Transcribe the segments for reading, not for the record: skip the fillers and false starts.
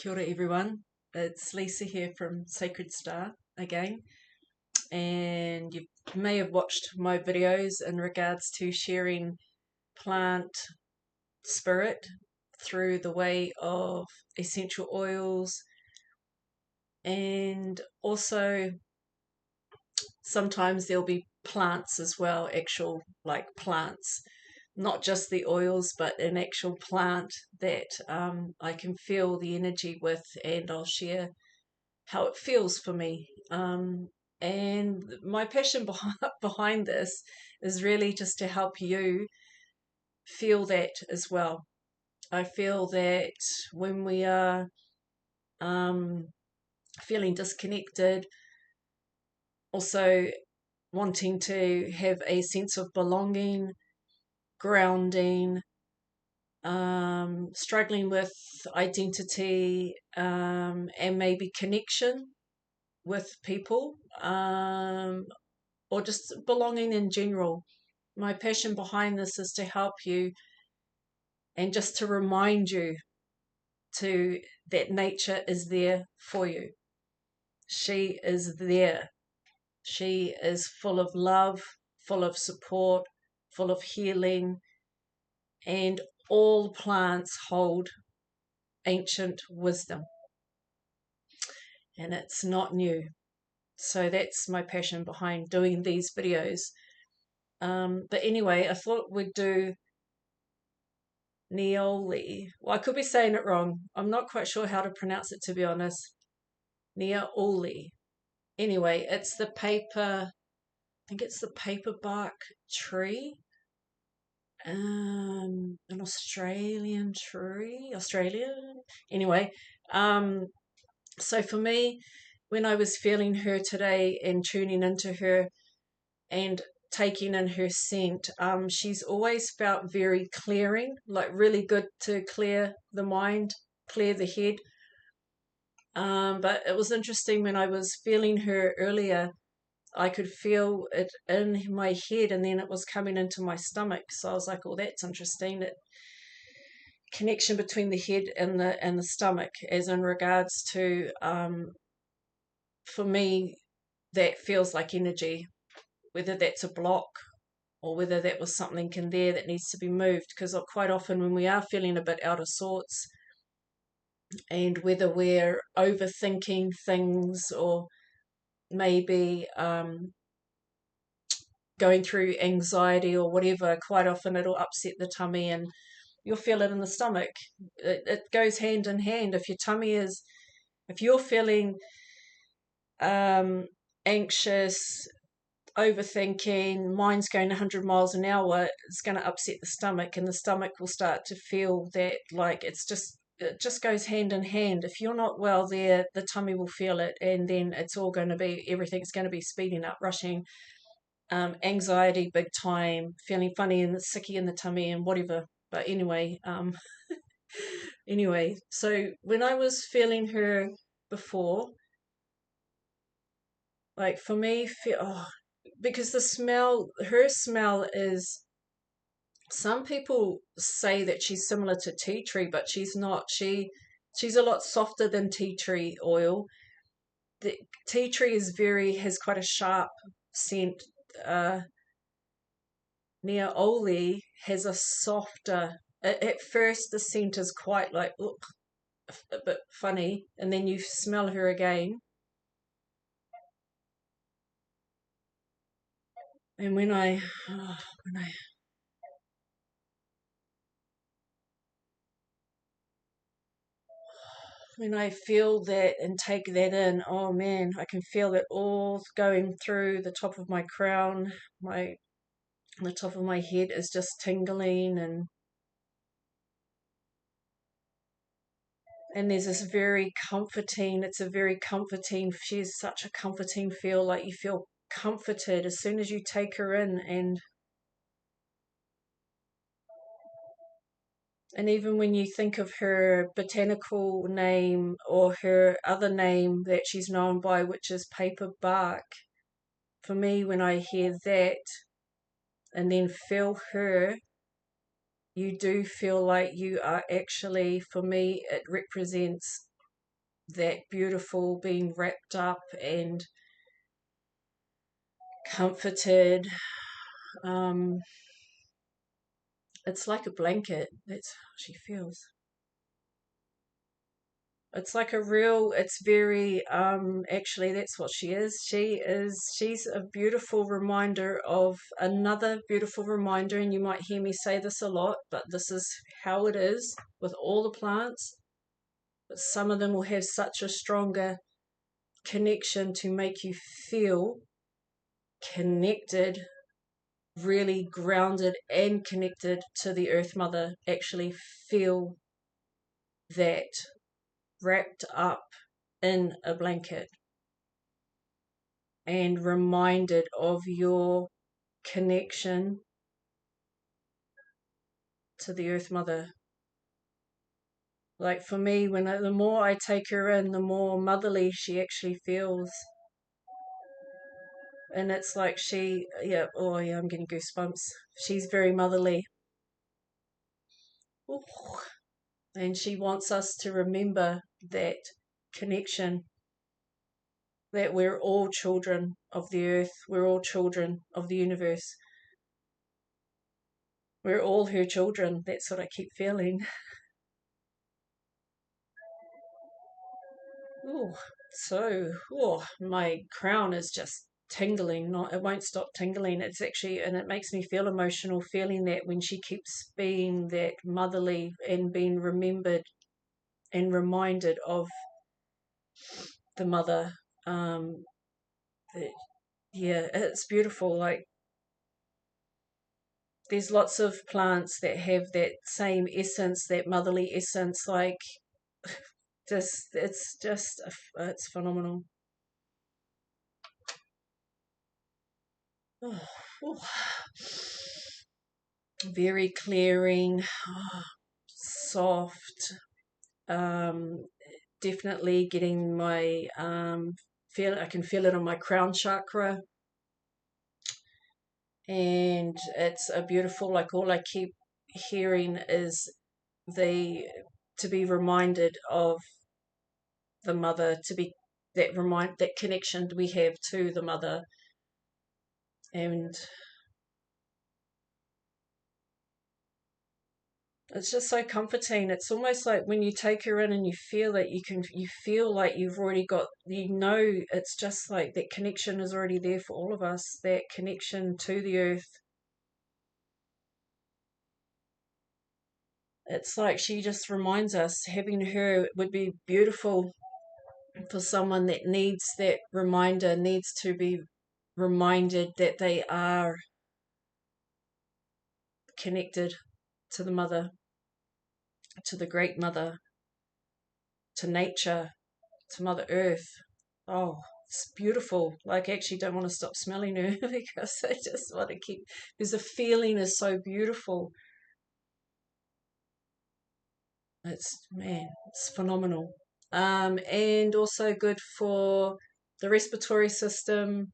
Kia ora everyone, it's Lisa here from Sacred Star again, and you may have watched my videos in regards to sharing plant spirit through the way of essential oils, and also sometimes there'll be plants as well, actual like plants, not just the oils but an actual plant that I can feel the energy with, and I'll share how it feels for me. And my passion behind this is really just to help you feel that as well. I feel that when we are feeling disconnected, also wanting to have a sense of belonging, grounding, struggling with identity, and maybe connection with people, or just belonging in general. My passion behind this is to help you and just to remind you that nature is there for you. She is there. She is full of love, full of support, full of healing, and all plants hold ancient wisdom. And it's not new. So that's my passion behind doing these videos. But anyway, I thought we'd do Niaouli. Well, I could be saying it wrong. I'm not quite sure how to pronounce it, to be honest. Niaouli. Anyway, it's the paper, I think it's the paper bark tree. An Australian tree. Australian? Anyway, so for me, when I was feeling her today and tuning into her and taking in her scent, she's always felt very clearing, like really good to clear the mind, clear the head. But it was interesting when I was feeling her earlier, I could feel it in my head and then it was coming into my stomach. So I was like, oh, that's interesting. That connection between the head and the stomach, as in regards to, for me, that feels like energy, whether that's a block or whether that was something in there that needs to be moved. Because quite often when we are feeling a bit out of sorts, and whether we're overthinking things or maybe going through anxiety or whatever, quite often it'll upset the tummy and you'll feel it in the stomach. It goes hand in hand. If you're feeling anxious, overthinking, mind's going 100 miles an hour, it's going to upset the stomach, and the stomach will start to feel that, like, it just goes hand in hand. If you're not well there, the tummy will feel it, and then everything's going to be speeding up, rushing, anxiety big time, feeling funny and sicky in the tummy and whatever. But anyway, so when I was feeling her before, like for me, because her smell is, some people say that she's similar to tea tree, but she's not. She's a lot softer than tea tree oil. The tea tree has quite a sharp scent. Niaouli has a softer. At first, the scent is quite like a bit funny, and then you smell her again, and when I feel that and take that in, oh man, I can feel it all going through the top of my crown. The top of my head is just tingling, and there's this very comforting, she has such a comforting feel, like you feel comforted as soon as you take her in. And even when you think of her botanical name or her other name that she's known by, which is paper bark, for me, when I hear that and then feel her, you do feel like you are actually, for me, it represents that beautiful, being wrapped up and comforted. Um, it's like a blanket. That's how she feels. It's like a real, it's very, actually, that's what she is. She's a beautiful reminder of another beautiful reminder. And you might hear me say this a lot, but this is how it is with all the plants. But some of them will have such a stronger connection to make you feel connected, really grounded and connected to the Earth Mother. Actually feel that wrapped up in a blanket and reminded of your connection to the Earth Mother. Like for me, the more I take her in, the more motherly she actually feels. And it's like yeah, oh yeah, I'm getting goosebumps. She's very motherly. Ooh. And she wants us to remember that connection, that we're all children of the earth, we're all children of the universe, we're all her children. That's what I keep feeling. Ooh, my crown is just tingling. Not, it won't stop tingling. It's actually, and it makes me feel emotional feeling that when she keeps being that motherly and being remembered and reminded of the mother. Um, that, yeah, it's beautiful. Like there's lots of plants that have that same essence, that motherly essence. Like it's phenomenal. Oh, oh. Very clearing, soft. Um, Definitely getting my feel. I can feel it on my crown chakra, and it's a beautiful. Like all I keep hearing is the to be reminded of the mother, to be that connection we have to the mother, and it's just so comforting. It's almost like when you take her in and you feel it, you feel like you've already got, it's just like that connection is already there for all of us, that connection to the earth. It's like she just reminds us, having her would be beautiful for someone that needs that reminder, needs to be reminded that they are connected to the mother, to the great mother, to nature, to Mother Earth. Oh, it's beautiful. Like, I actually don't want to stop smelling her because I just want to keep, because the feeling is so beautiful. It's phenomenal. And also good for the respiratory system,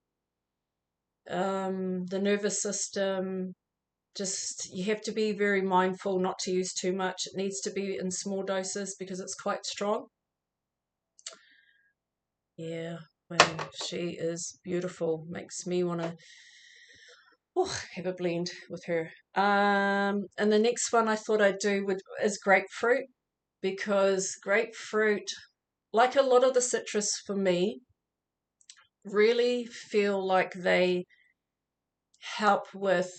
the nervous system. Just, you have to be very mindful not to use too much. It needs to be in small doses because it's quite strong. Yeah, well, she is beautiful. Makes me want to have a blend with her. And the next one I thought I'd do is grapefruit, because grapefruit, like a lot of the citrus for me, really feel like they help with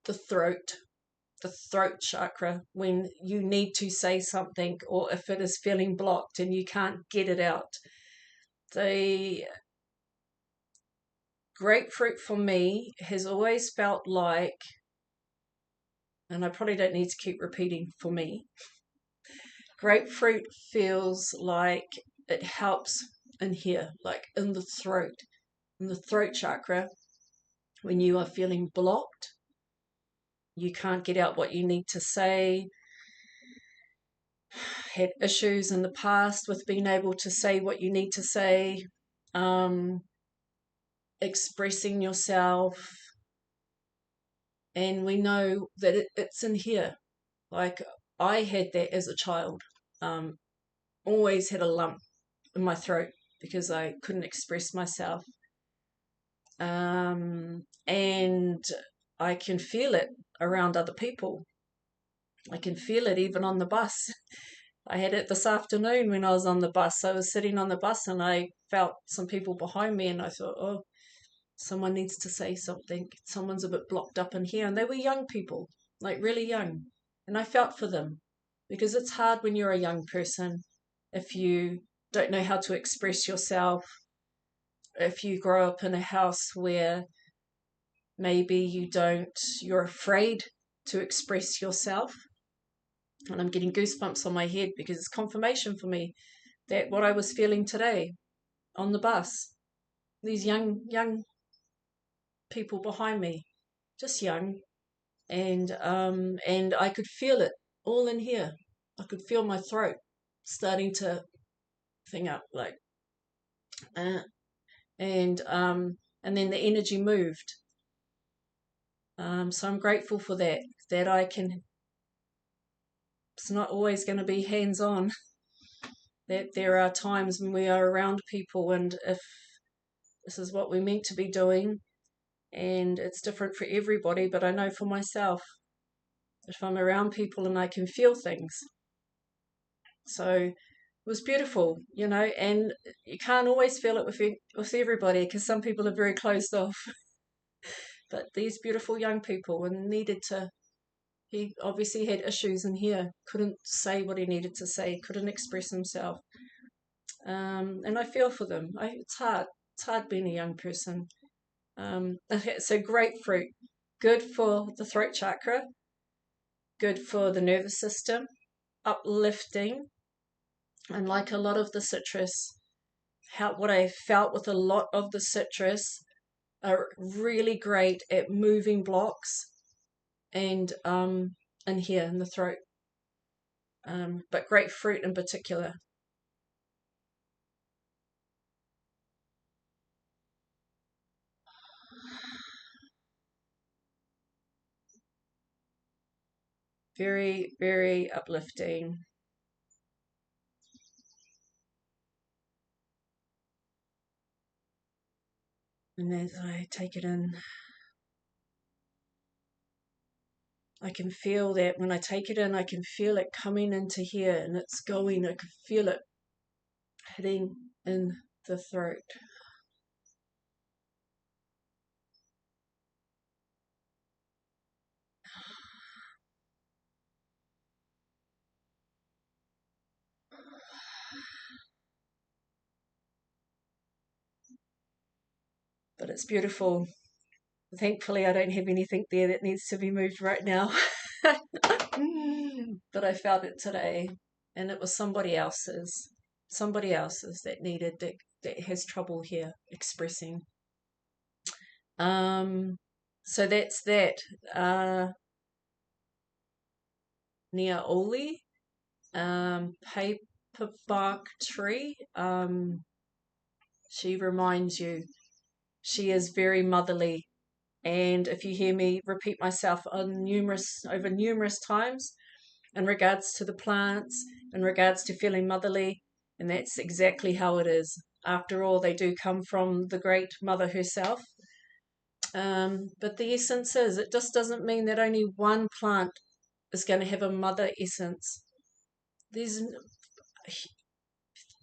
the throat chakra when you need to say something, or if it is feeling blocked and you can't get it out. The grapefruit for me has always felt like, and I probably don't need to keep repeating for me, grapefruit feels like it helps in here, like in the throat chakra, when you are feeling blocked, you can't get out what you need to say, had issues in the past with being able to say what you need to say, um, expressing yourself, and we know that it's in here. Like I had that as a child. Um, always had a lump in my throat because I couldn't express myself. And I can feel it around other people. I can feel it even on the bus. I had it this afternoon when I was on the bus. I was sitting on the bus and I felt some people behind me, and I thought, oh, someone needs to say something. Someone's a bit blocked up in here. And they were young people, like really young. And I felt for them, because it's hard when you're a young person if you don't know how to express yourself, if you grow up in a house where maybe you're afraid to express yourself. And I'm getting goosebumps on my head because it's confirmation for me that what I was feeling today on the bus, these young people behind me, just young, and I could feel it all in here. I could feel my throat starting to thing up, like, uh, and then the energy moved. So I'm grateful for that. That I can. It's not always going to be hands-on. That there are times when we are around people, and if this is what we're meant to be doing, and it's different for everybody, but I know for myself, if I'm around people and I can feel things. So it was beautiful, and you can't always feel it with everybody, because some people are very closed off. But these beautiful young people, and he obviously had issues in here, couldn't say what he needed to say, couldn't express himself. And I feel for them. It's hard being a young person. So grapefruit, good for the throat chakra, good for the nervous system, uplifting, and like a lot of the citrus, what I felt with a lot of the citrus are really great at moving blocks, and in here in the throat, but grapefruit in particular. Very, very uplifting. And as I take it in, I can feel that when I take it in, I can feel it coming into here, and it's going, I can feel it hitting in the throat. But it's beautiful. Thankfully, I don't have anything there that needs to be moved right now. But I felt it today, and it was somebody else's that needed, that has trouble here expressing. So that's that. Niaouli, paper bark tree. She reminds you, she is very motherly. And if you hear me repeat myself over numerous times in regards to the plants, in regards to feeling motherly, and that's exactly how it is. After all, they do come from the great mother herself. But the essence is, it just doesn't mean that only one plant is going to have a mother essence. There's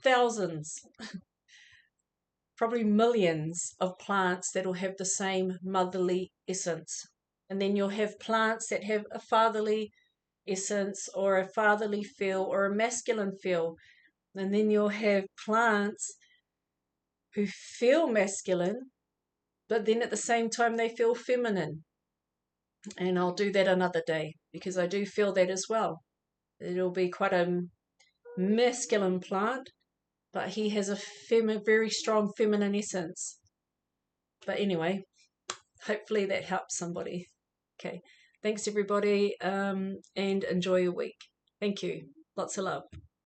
thousands, probably millions of plants that will have the same motherly essence. And then you'll have plants that have a fatherly essence, or a fatherly feel, or a masculine feel. And then you'll have plants who feel masculine, but then at the same time they feel feminine. And I'll do that another day, because I do feel that as well. It'll be quite a masculine plant, but he has a very strong feminine essence. But anyway, hopefully that helps somebody. Okay, thanks everybody, and enjoy your week. Thank you. Lots of love.